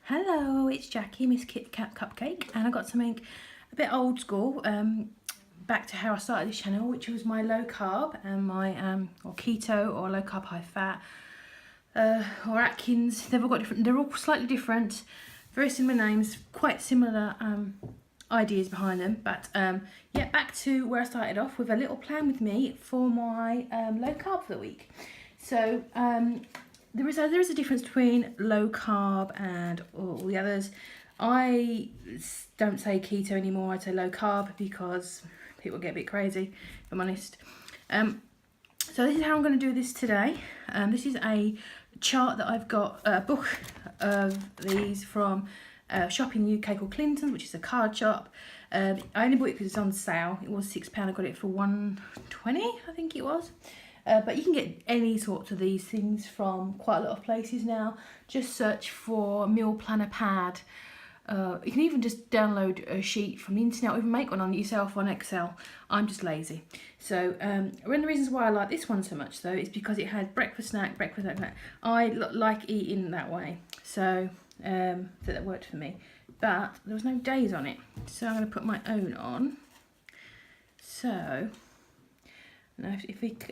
Hello, it's Jackie, Miss Kit Kat Cupcake, and I got something a bit old school, back to how I started this channel, which was my low carb and my or keto or low carb high fat or Atkins. They've all got different. They're all slightly different, very similar names, quite similar ideas behind them. But yeah, back to where I started off with a little plan with me for my low carb for the week. So there is a difference between low carb and all the others. I don't say keto anymore, I say low carb because people get a bit crazy, if I'm honest. So this is how I'm going to do this today. This is a chart that I've got, a book of these from a shop in the UK called Clinton's, which is a card shop. I only bought it because it's on sale. It was £6, I got it for £1.20, I think it was. But you can get any sorts of these things from quite a lot of places now. Just search for meal planner pad. You can even just download a sheet from the internet or even make one on yourself on Excel. I'm just lazy. So one of the reasons why I like this one so much though is because it had breakfast, snack. I like eating that way. So that worked for me. But there was no days on it. So I'm going to put my own on. So now,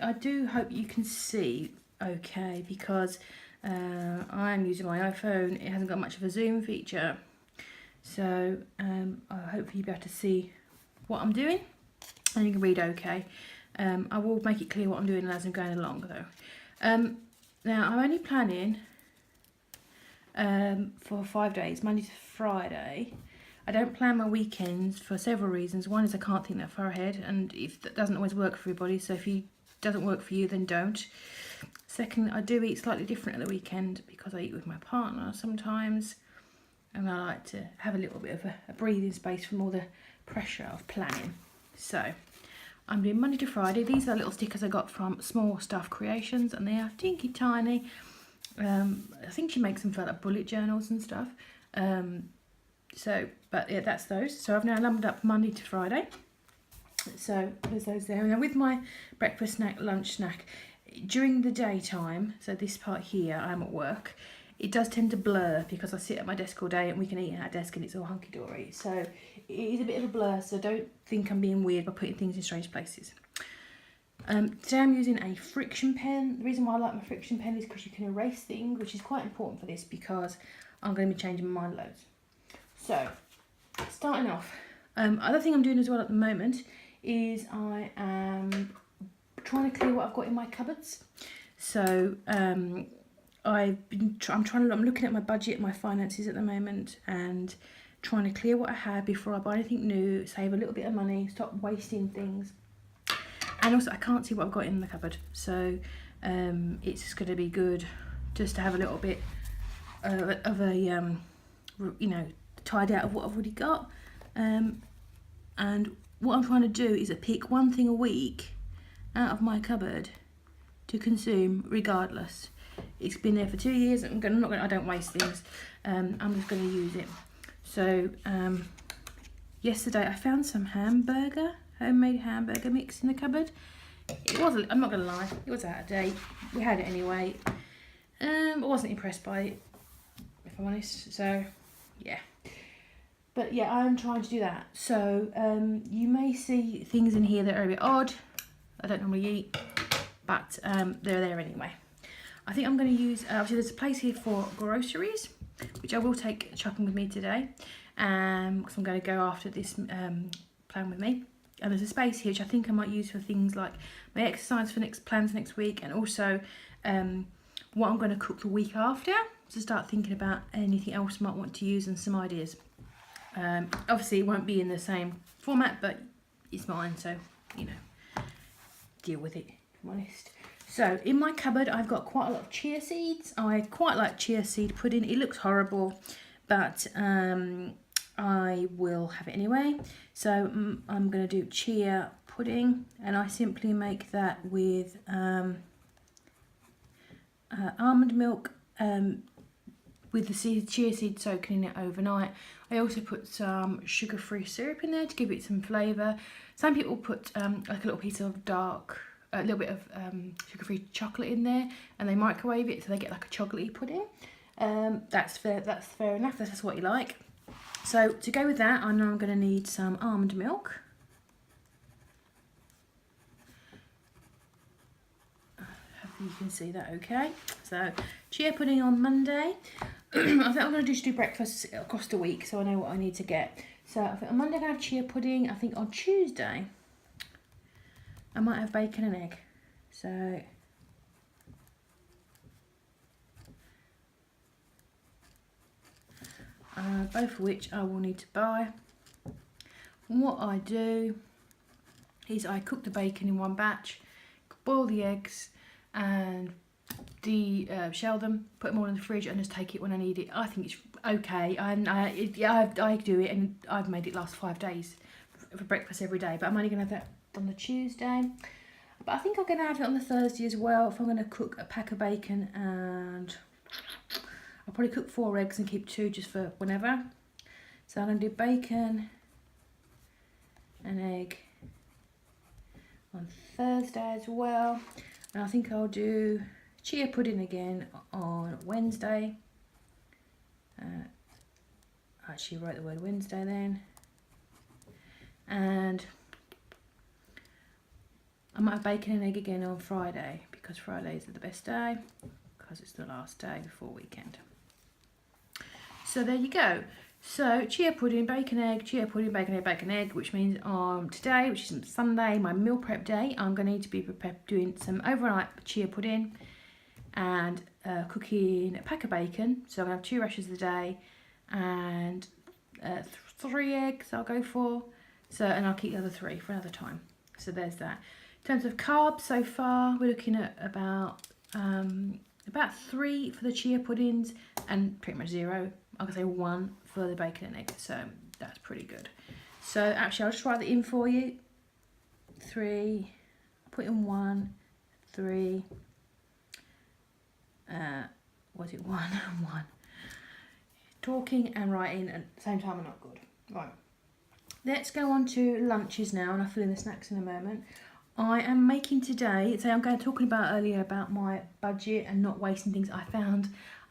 I do hope you can see okay, because I'm using my iPhone. It hasn't got much of a zoom feature, so hopefully you'll be able to see what I'm doing and you can read okay. I will make it clear what I'm doing as I'm going along though. Now I'm only planning for 5 days, Monday to Friday. I don't plan my weekends for several reasons. One is I can't think that far ahead, and if that doesn't always work for everybody, so if it doesn't work for you, then don't. Second, I do eat slightly different at the weekend because I eat with my partner sometimes, and I like to have a little bit of a breathing space from all the pressure of planning. So I'm doing Monday to Friday. These are little stickers I got from Small Stuff Creations, and they are tinky tiny. I think she makes them for like bullet journals and stuff. But yeah, that's those. So I've now lumbered up Monday to Friday. So there's those there. Now with my breakfast snack, lunch snack, during the daytime, so this part here, I'm at work, it does tend to blur because I sit at my desk all day and we can eat at our desk and it's all hunky-dory. So it is a bit of a blur, so don't think I'm being weird by putting things in strange places. Today I'm using a friction pen. The reason why I like my friction pen is because you can erase things, which is quite important for this because I'm going to be changing my mind loads. So, starting off, other thing I'm doing as well at the moment is I am trying to clear what I've got in my cupboards. So I'm looking at my budget, my finances at the moment, and trying to clear what I have before I buy anything new, save a little bit of money, stop wasting things. And also I can't see what I've got in the cupboard, so it's just going to be good just to have a little bit of a you know, tied out of what I've already got. And what I'm trying to do is pick one thing a week out of my cupboard to consume regardless. It's been there for 2 years. I don't waste things. I'm just going to use it. So yesterday I found some homemade hamburger mix in the cupboard. It wasn't, I'm not going to lie, it was out of date. We had it anyway. I wasn't impressed by it, if I'm honest. So yeah. But yeah, I'm trying to do that. So you may see things in here that are a bit odd. I don't normally eat, but they're there anyway. I think I'm going to use, obviously there's a place here for groceries, which I will take shopping with me today, because I'm going to go after this plan with me. And there's a space here which I think I might use for things like my exercise for plans next week, and also what I'm going to cook the week after, to start thinking about anything else I might want to use and some ideas. Obviously it won't be in the same format, but it's mine, so you know, deal with it, if I'm honest. So in my cupboard I've got quite a lot of chia seeds. I quite like chia seed pudding. It looks horrible, but I will have it anyway. So I'm going to do chia pudding, and I simply make that with almond milk, with the chia seed soaking in it overnight. I also put some sugar-free syrup in there to give it some flavour. Some people put like a little piece of a little bit of sugar-free chocolate in there, and they microwave it so they get like a chocolatey pudding. That's fair enough, that's what you like. So to go with that, I know I'm going to need some almond milk. Hopefully you can see that okay. So chia pudding on Monday. I think I'm going to just do breakfast across the week so I know what I need to get. So I think on Monday I'm going to have chia pudding. I think on Tuesday I might have bacon and egg. So both of which I will need to buy. And what I do is I cook the bacon in one batch, boil the eggs and shell them, put them all in the fridge and just take it when I need it. I think it's okay. I do it and I've made it last 5 days for breakfast every day, but I'm only going to have that on the Tuesday. But I think I'm going to have it on the Thursday as well if I'm going to cook a pack of bacon, and I'll probably cook 4 eggs and keep 2 just for whenever. So I'm going to do bacon and egg on Thursday as well. And I think I'll do chia pudding again on Wednesday. I actually wrote the word Wednesday then. And I might have bacon and egg again on Friday, because Fridays are the best day, because it's the last day before weekend. So there you go. So chia pudding, bacon, egg, chia pudding, bacon, egg, bacon, egg, which means today, which is Sunday, my meal prep day, I'm going to need to be prepared doing some overnight chia pudding and cooking a pack of bacon. So I'm going to have 2 rashers a day and 3 eggs I'll go for. So, and I'll keep the other 3 for another time. So there's that. In terms of carbs so far, we're looking at about 3 for the chia puddings and pretty much 0. I could say 1 for the bacon and egg, so that's pretty good. So actually I'll just write it in for you. 3, put in 1, 3, was it 1 and 1? Talking and writing at the same time are not good. Right, let's go on to lunches now, and I'll fill in the snacks in a moment. I am making today, so I'm talking about earlier about my budget and not wasting things. I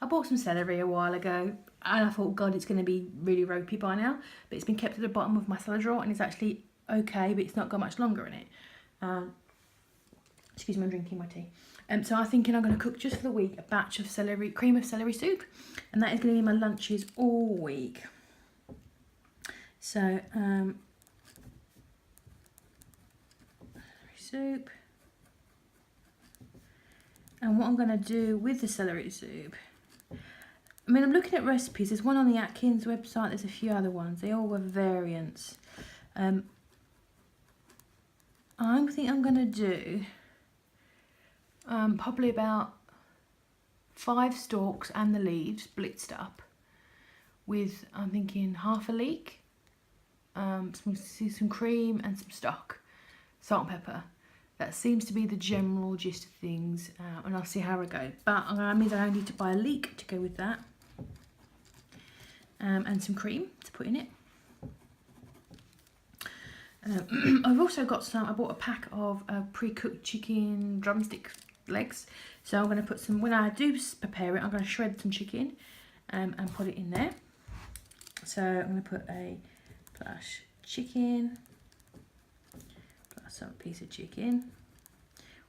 bought some celery a while ago and I thought, God, it's going to be really ropey by now, but it's been kept at the bottom of my salad drawer and it's actually okay, but it's not got much longer in it. Excuse me, I'm drinking my tea. So I'm thinking I'm going to cook just for the week a batch of cream of celery soup, and that is going to be my lunches all week. So soup, and what I'm going to do with the celery soup, I mean, I'm looking at recipes. There's one on the Atkins website, there's a few other ones, they all have variants. I think I'm going to do probably about 5 stalks and the leaves blitzed up with, I'm thinking, half a leek, some cream and some stock, salt and pepper. That seems to be the general gist of things, and I'll see how I go. But that means I need to buy a leek to go with that, and some cream to put in it. I've also got I bought a pack of pre-cooked chicken drumstick legs. So I'm going to put some, when I do prepare it, I'm going to shred some chicken and put it in there. So I'm going to put a plus chicken, plus some piece of chicken,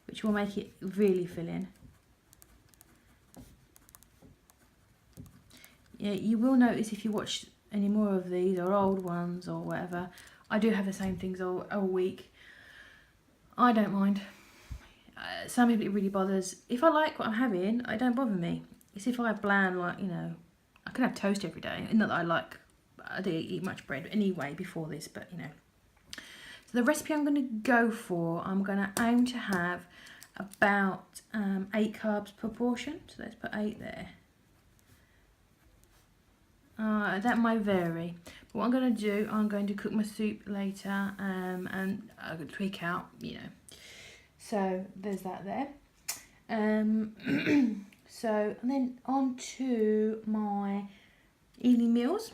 which will make it really filling. Yeah, you will notice if you watch any more of these or old ones or whatever, I do have the same things all week. I don't mind. Some people it really bothers. If I like what I'm having, it don't bother me. It's if I have bland, like, you know, I can have toast every day. Not that I don't eat much bread anyway before this, but you know. So the recipe I'm going to go for, I'm going to aim to have about 8 carbs per portion. So let's put 8 there. That might vary, but what I'm going to do, I'm going to cook my soup later, and I'm going to tweak out, you know. So there's that there. So and then on to my evening meals.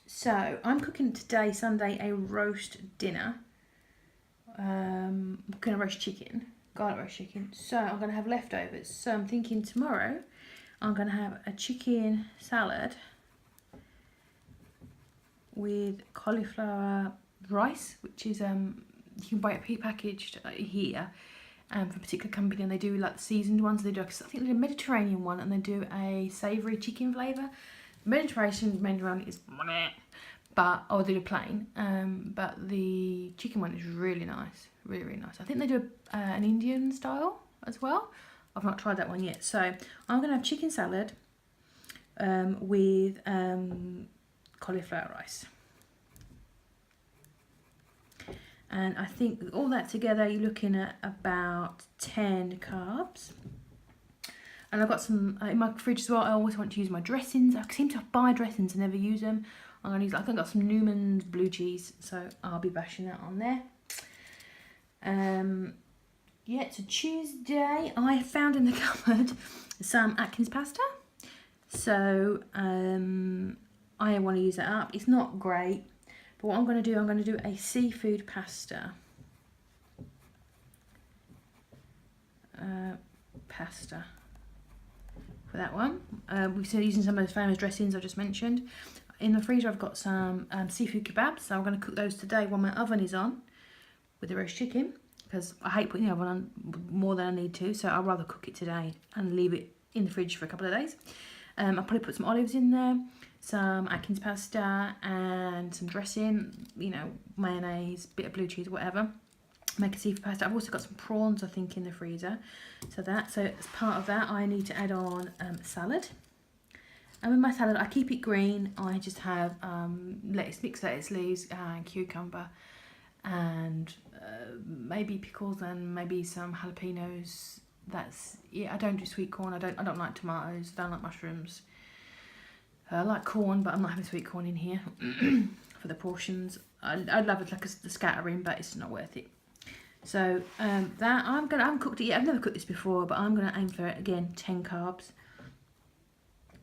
So I'm cooking today, Sunday, a roast dinner. I'm cooking a roast chicken, garlic roast chicken. So I'm going to have leftovers. So I'm thinking tomorrow I'm going to have a chicken salad with cauliflower rice, which is you can buy it pre-packaged here from a particular company, and they do like the seasoned ones. They do, I think they do a Mediterranean one, and they do a savoury chicken flavour. Mediterranean is but or they do plain, but the chicken one is really nice, really nice. I think they do an Indian style as well. I've not tried that one yet. So I'm gonna have chicken salad with cauliflower rice, and I think all that together you're looking at about 10 carbs. And I've got some in my fridge as well. I always want to use my dressings. I seem to buy dressings and never use them. I'm going to use, I think I've got some Newman's blue cheese, so I'll be bashing that on there. Yeah, it's a Tuesday. I found in the cupboard some Atkins pasta. So I want to use that up. It's not great, but what I'm going to do a seafood pasta. For that one. We're still using some of those famous dressings I just mentioned. In the freezer I've got some seafood kebabs, so I'm going to cook those today while my oven is on with the roast chicken, because I hate putting the oven on more than I need to, so I'd rather cook it today and leave it in the fridge for a couple of days. I'll probably put some olives in there, some Atkins pasta and some dressing, you know, mayonnaise, bit of blue cheese, whatever. Make a seafood pasta. I've also got some prawns, I think, in the freezer. So as part of that, I need to add on salad. And with my salad, I keep it green. I just have mixed lettuce leaves and cucumber, and maybe pickles and maybe some jalapenos. That's I don't do sweet corn. I don't like tomatoes. I don't like mushrooms. I like corn, but I'm not having sweet corn in here for the portions. I'd love it like a scattering, but it's not worth it. So that I haven't cooked it yet. I've never cooked this before, but I'm gonna aim for it again. 10 carbs.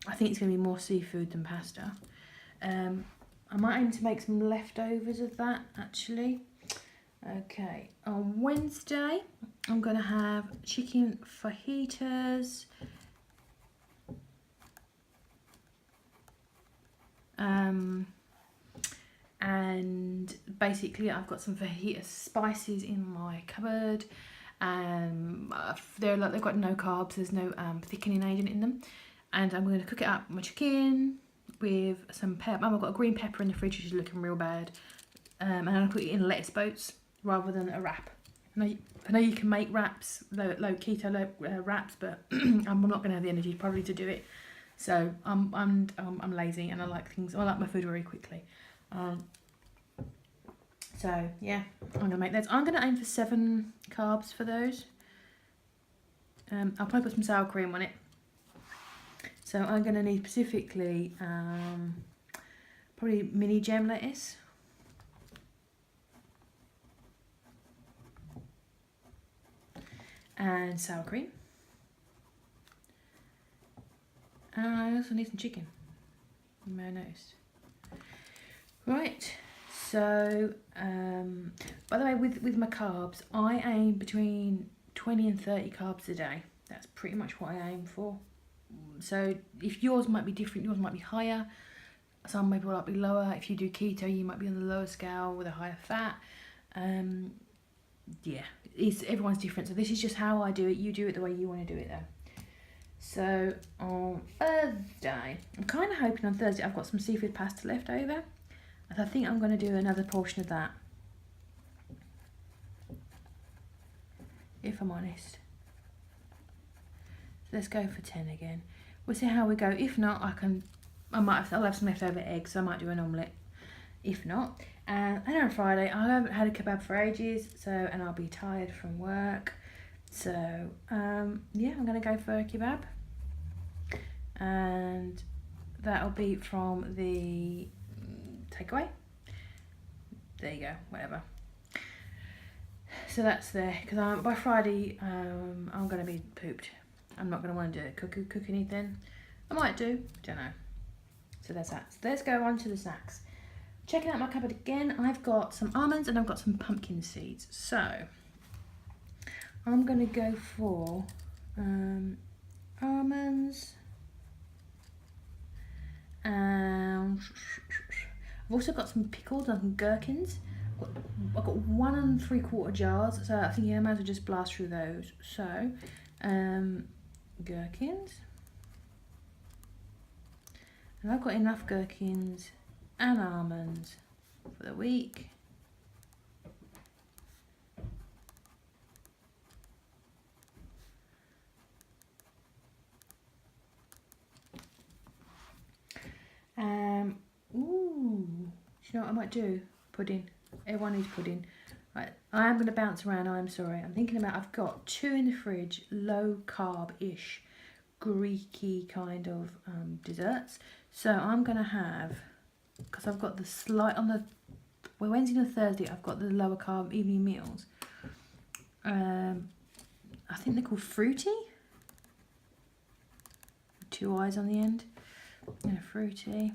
I think it's gonna be more seafood than pasta. I might aim to make some leftovers of that actually. Okay, on Wednesday I'm gonna have chicken fajitas. And basically I've got some fajita spices in my cupboard. They've got no carbs, there's no thickening agent in them. And I'm going to cook it up, my chicken, with some pepper. I've got a green pepper in the fridge, which is looking real bad. And I'll put it in lettuce boats rather than a wrap. I know you can make wraps, low keto wraps, but I'm not going to have the energy probably to do it. So I'm lazy, and I like my food very quickly. So yeah, I'm gonna make those. I'm gonna aim for 7 carbs for those. I'll probably put some sour cream on it. So I'm gonna need specifically probably mini gem lettuce. And sour cream. And I also need some chicken. You may have noticed. Right, so by the way, with my carbs, I aim between 20 and 30 carbs a day. That's pretty much what I aim for. So if yours might be different, yours might be higher. Some maybe will be lower. If you do keto, you might be on the lower scale with a higher fat. Yeah, everyone's different. So this is just how I do it. You do it the way you want to do it though. So on Thursday, I'm kind of hoping on Thursday I've got some seafood pasta left over. And I think I'm going to do another portion of that. If I'm honest. So let's go for 10 again. We'll see how we go. If not, I'll have some leftover eggs, so I might do an omelette. If not. And on Friday, I haven't had a kebab for ages, and I'll be tired from work. So, yeah, I'm going to go for a kebab. And that'll be from the takeaway. There you go, whatever. So that's there, because by Friday, I'm going to be pooped. I'm not going to want to cook anything. I might do, don't know. So that's that. So let's go on to the snacks. Checking out my cupboard again, I've got some almonds and I've got some pumpkin seeds. So I'm going to go for almonds. I've also got some pickles and some gherkins. I've got 1 3/4 jars, so I think I might as well just blast through those. So, gherkins. And I've got enough gherkins and almonds for the week. Ooh, do you know what I might do? Pudding. Everyone needs pudding. Right, I am going to bounce around, I'm sorry. I'm thinking about, I've got 2 in the fridge, low carb-ish, Greeky kind of desserts. So I'm going to have, because I've got the Wednesday and Thursday, I've got the lower carb evening meals. I think they're called Fruity. 2 eyes on the end. And a Fruity.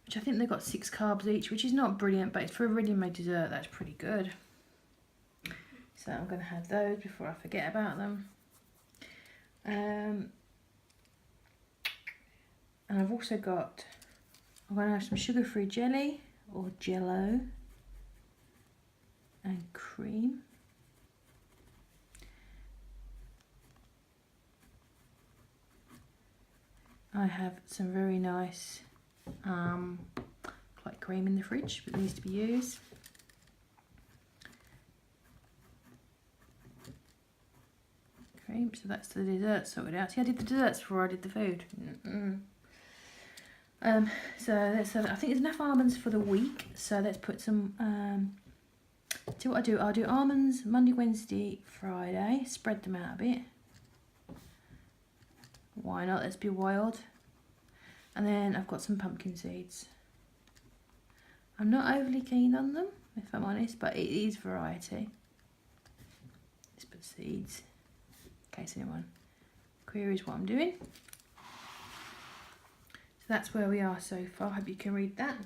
Which I think they've got 6 carbs each, which is not brilliant, but for a ready-made dessert, that's pretty good. So I'm going to have those before I forget about them. And I've also got, I'm going to have some sugar-free jelly, or Jello, and cream. I have some very nice like cream in the fridge that needs to be used. Cream, so that's the dessert sorted out. See, I did the desserts before I did the food. So let's have, I think there's enough almonds for the week. So let's put some. See what I do? I'll do almonds Monday, Wednesday, Friday. Spread them out a bit. Why not? Let's be wild. And then I've got some pumpkin seeds. I'm not overly keen on them, if I'm honest, but it is variety. Let's put seeds, in case anyone queries what I'm doing. So that's where we are so far. I hope you can read that.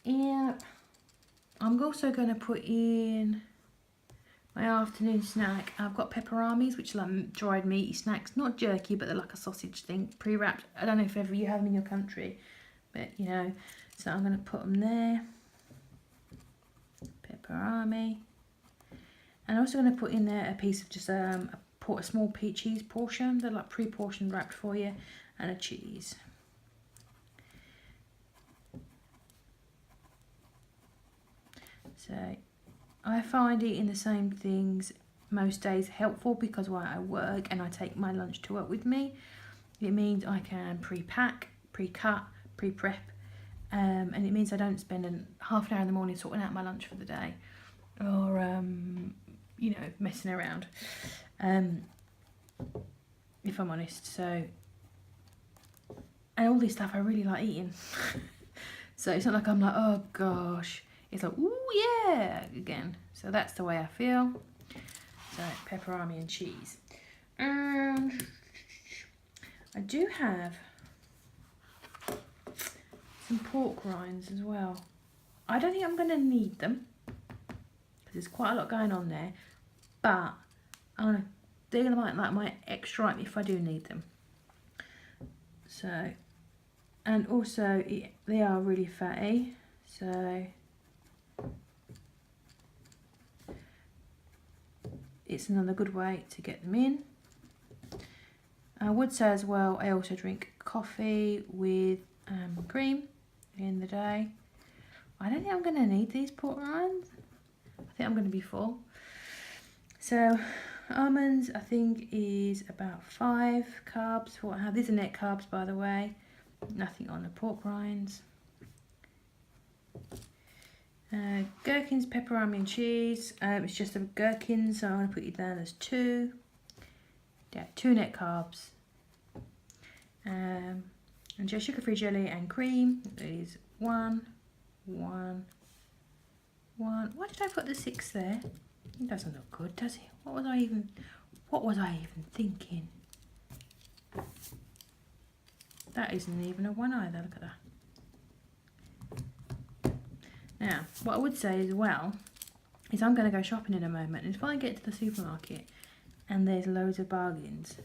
And I'm also going to put in my afternoon snack. I've got pepperamis, which are like dried meaty snacks, not jerky, but they're like a sausage thing, pre-wrapped. I don't know if ever you have them in your country, but you know. So I'm going to put them there. Pepperami. And I'm also going to put in there a piece of just a small cheese portion. They're like pre-portioned wrapped for you, and a cheese. So I find eating the same things most days helpful because while I work and I take my lunch to work with me, it means I can pre-pack, pre-cut, pre-prep, and it means I don't spend half an hour in the morning sorting out my lunch for the day or, you know, messing around, if I'm honest. So, and all this stuff I really like eating. So it's not like I'm like, oh gosh. It's like, ooh, yeah, again. So that's the way I feel. So, pepperami and cheese. And I do have some pork rinds as well. I don't think I'm going to need them because there's quite a lot going on there. But they're going to be like my extra item if I do need them. So, and also they are really fatty. So it's another good way to get them in. I would say as well, I also drink coffee with cream in the day. I don't think I'm going to need these pork rinds. I think I'm going to be full. So almonds I think is about 5 carbs for what I have. These are net carbs, by the way. Nothing on the pork rinds. Gherkins, pepperami and cheese. It's just a gherkins, so I'm going to put you down as 2. Yeah, 2 net carbs. And just sugar-free jelly and cream is 1. Why did I put the 6 there? It doesn't look good, does it? What was I even thinking? That isn't even a 1 either. Look at that. Now, what I would say as well is I'm going to go shopping in a moment, and if I get to the supermarket and there's loads of bargains,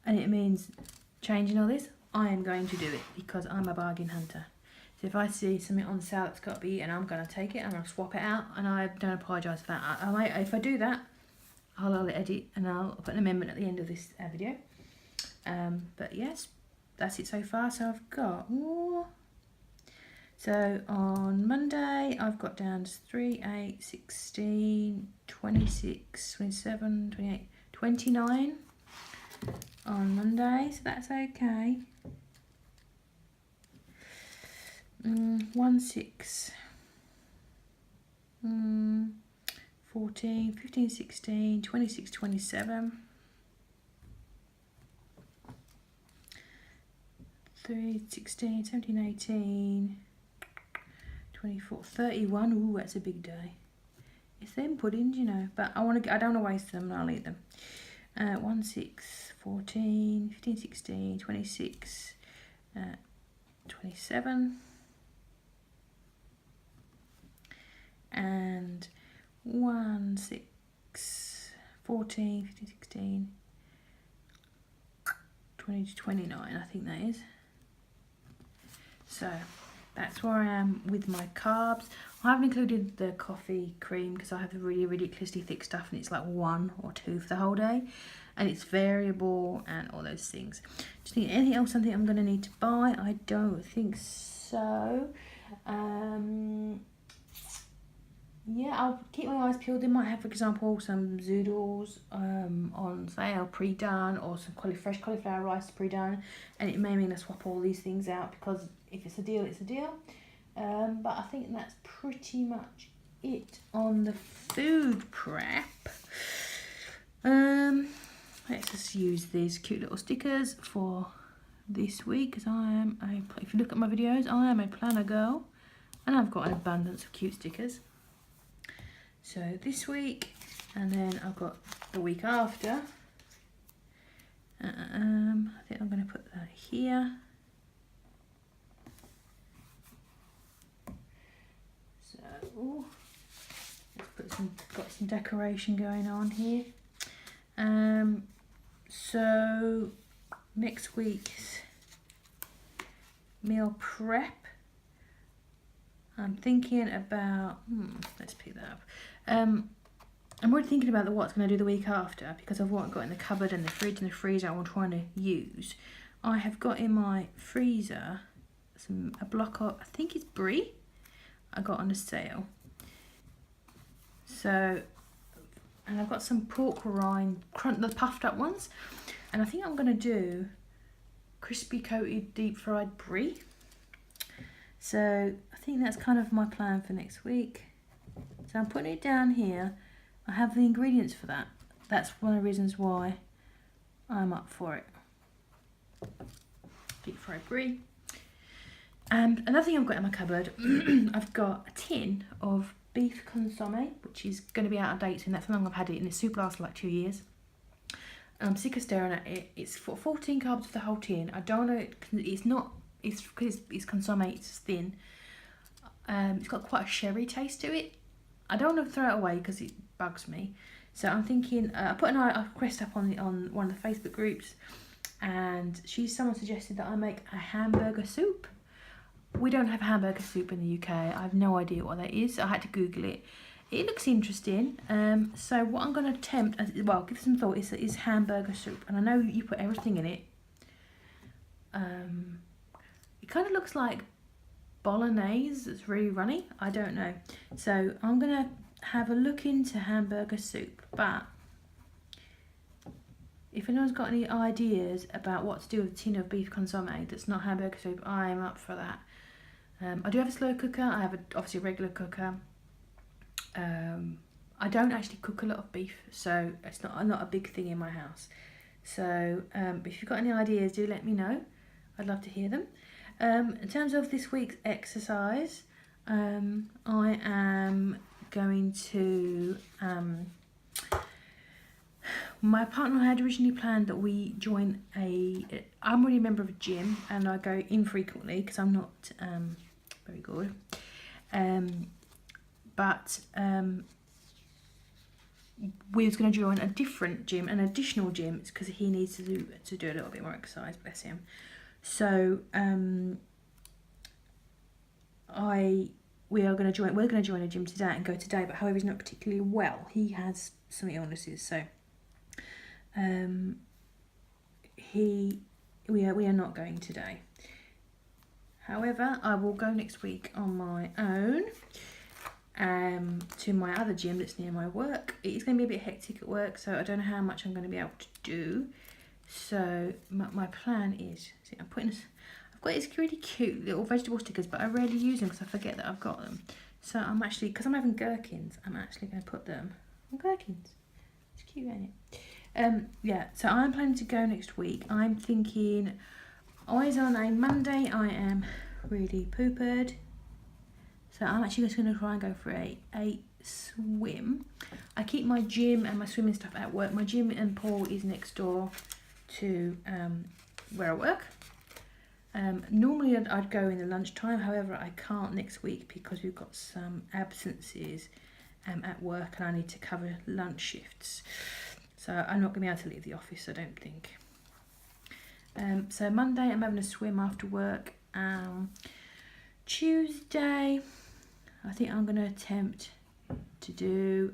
and it means changing all this, I am going to do it because I'm a bargain hunter. So if I see something on sale that's got to be eaten, I'm going to take it. I'm going to swap it out, and I don't apologise for that. If I do that, I'll edit and I'll put an amendment at the end of this video. But yes, that's it so far. So I've got more. So on Monday, I've got down to 3, 8, 16, 26, 27, 28, 29 on Monday. So that's okay. 1, 6, 14, 15, 16, 26, 27. 3, 16, 17, 18, 24, 31. Ooh, that's a big day. It's them puddings, you know, but I don't want to waste them, and I'll eat them. 1, 6, 14, 15, 16, 26, 27. And 1, 6, 14, 15, 16, 20 to 29, I think that is. So that's where I am with my carbs. I haven't included the coffee cream because I have the really ridiculously thick stuff, and it's like 1 or 2 for the whole day, and it's variable and all those things. Just think anything else I think I'm going to need to buy? I don't think so. Yeah, I'll keep my eyes peeled. They might have, for example, some zoodles on sale pre-done, or some fresh cauliflower rice pre-done, and it may mean I swap all these things out, because if it's a deal, it's a deal. But I think that's pretty much it on the food prep. Let's just use these cute little stickers for this week, because if you look at my videos, I am a planner girl, and I've got an abundance of cute stickers. So this week, and then I've got the week after. I think I'm going to put that here. So let's got some decoration going on here. So next week's meal prep, I'm thinking about, let's pick that up. I'm already thinking about what's going to do the week after, because of what I've got in the cupboard and the fridge and the freezer I'm trying to use. I have got in my freezer a block of, I think it's brie, I got on a sale. So, and I've got some pork rind, the puffed up ones, and I think I'm going to do crispy coated deep fried brie. So I think that's kind of my plan for next week. So I'm putting it down here. I have the ingredients for that. That's one of the reasons why I'm up for it. Deep fried brie. And another thing I've got in my cupboard, I've got a tin of beef consomme, which is going to be out of date soon. That's how long I've had it, and the soup lasts like 2 years. I'm sick of staring at it. It's 14 carbs for the whole tin. I don't know, it's not, it's because it's consomme, it's thin. It's got quite a sherry taste to it. I don't want to throw it away because it bugs me. So I'm thinking, I put a request up on one of the Facebook groups, and someone suggested that I make a hamburger soup. We don't have hamburger soup in the UK. I have no idea what that is. I had to Google it. It looks interesting. So what I'm going to attempt, give it some thought, is hamburger soup. And I know you put everything in it. It kind of looks like bolognese. It's really runny. I don't know. So I'm going to have a look into hamburger soup. But if anyone's got any ideas about what to do with a tin of beef consomme that's not hamburger soup, I am up for that. I do have a slow cooker. I have obviously a regular cooker. I don't actually cook a lot of beef, so it's not a big thing in my house. So if you've got any ideas, do let me know. I'd love to hear them. In terms of this week's exercise, I am going to... my partner and I had originally planned that we join I'm already a member of a gym, and I go infrequently because I'm not very good. But we was going to join a different gym, an additional gym, because he needs to do a little bit more exercise, bless him. So we're going to join a gym today and go today, but however he's not particularly well. He has some illnesses, so we are not going today. However, I will go next week on my own to my other gym that's near my work. It's going to be a bit hectic at work, so I don't know how much I'm going to be able to do. So my plan is, see, I've got these really cute little vegetable stickers, but I rarely use them because I forget that I've got them. So I'm actually, because I'm having gherkins, I'm actually going to put them on gherkins. It's cute, ain't it? Yeah, so I'm planning to go next week. I'm thinking, always on a Monday, I am really poopered. So I'm actually just going to try and go for a swim. I keep my gym and my swimming stuff at work. My gym and pool is next door to where I work. Normally I'd go in the lunchtime, however I can't next week because we've got some absences at work and I need to cover lunch shifts. So I'm not going to be able to leave the office, I don't think. So Monday I'm having a swim after work. Tuesday I think I'm going to attempt to do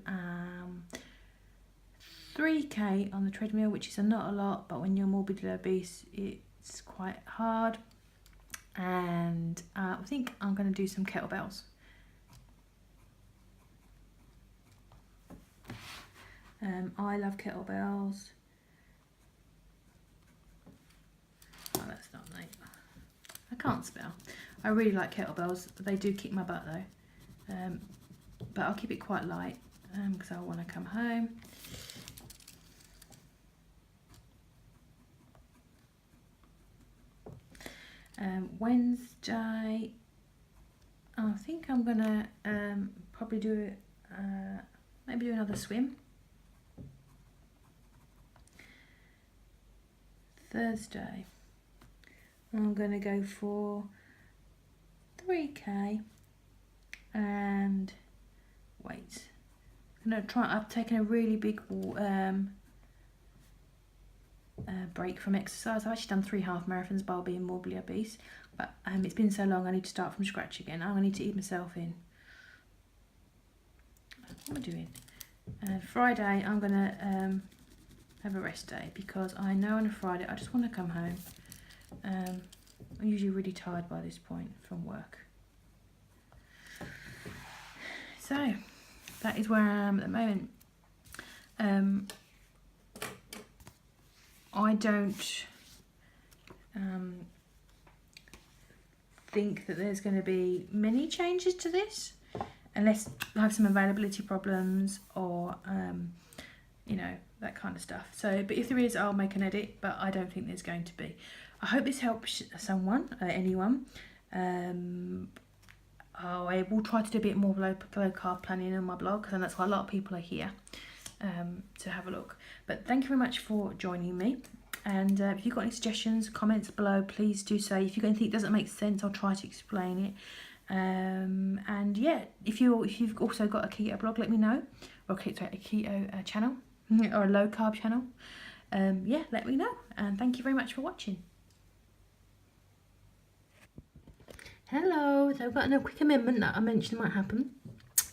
3k on the treadmill, which is not a lot, but when you're morbidly obese it's quite hard. And I think I'm going to do some kettlebells. I love kettlebells. Oh, that's not right. I can't spell. I really like kettlebells. They do kick my butt though. But I'll keep it quite light because I want to come home. Wednesday, I think I'm gonna probably do maybe do another swim. Thursday, I'm gonna go for 3k and weights. I've taken a really big break from exercise. I've actually done 3 half marathons while being morbidly obese, but it's been so long I need to start from scratch again. I need to eat myself in. What am I doing? Friday I'm gonna have a rest day because I know on a Friday I just want to come home. I'm usually really tired by this point from work. So that is where I am at the moment. I don't think that there's going to be many changes to this unless I have some availability problems or you know, that kind of stuff. So, but if there is, I'll make an edit, but I don't think there's going to be. I hope this helps someone, anyone. I will try to do a bit more low carb planning on my blog because I know that's why a lot of people are here to have a look. But thank you very much for joining me. And if you've got any suggestions, comments below, please do say. If you've got anything that doesn't make sense, I'll try to explain it. And yeah, if you've also got a keto blog, let me know, or a keto channel or a low carb channel. Yeah, let me know. And thank you very much for watching. Hello, so I've got a quick amendment that I mentioned might happen.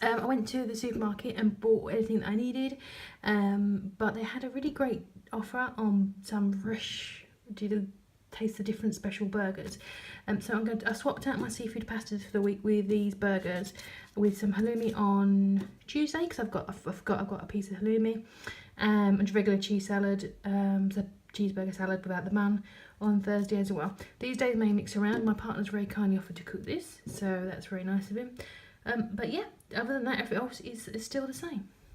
I went to the supermarket and bought everything that I needed, but they had a really great offer on some fresh, taste the different special burgers. So I swapped out my seafood pastas for the week with these burgers with some halloumi on Tuesday because I've got a piece of halloumi, and regular cheese salad, so cheeseburger salad without the bun on Thursday as well. These days may mix around. My partner's very kindly offered to cook this, so that's very nice of him. But yeah, other than that, everything else is still the same.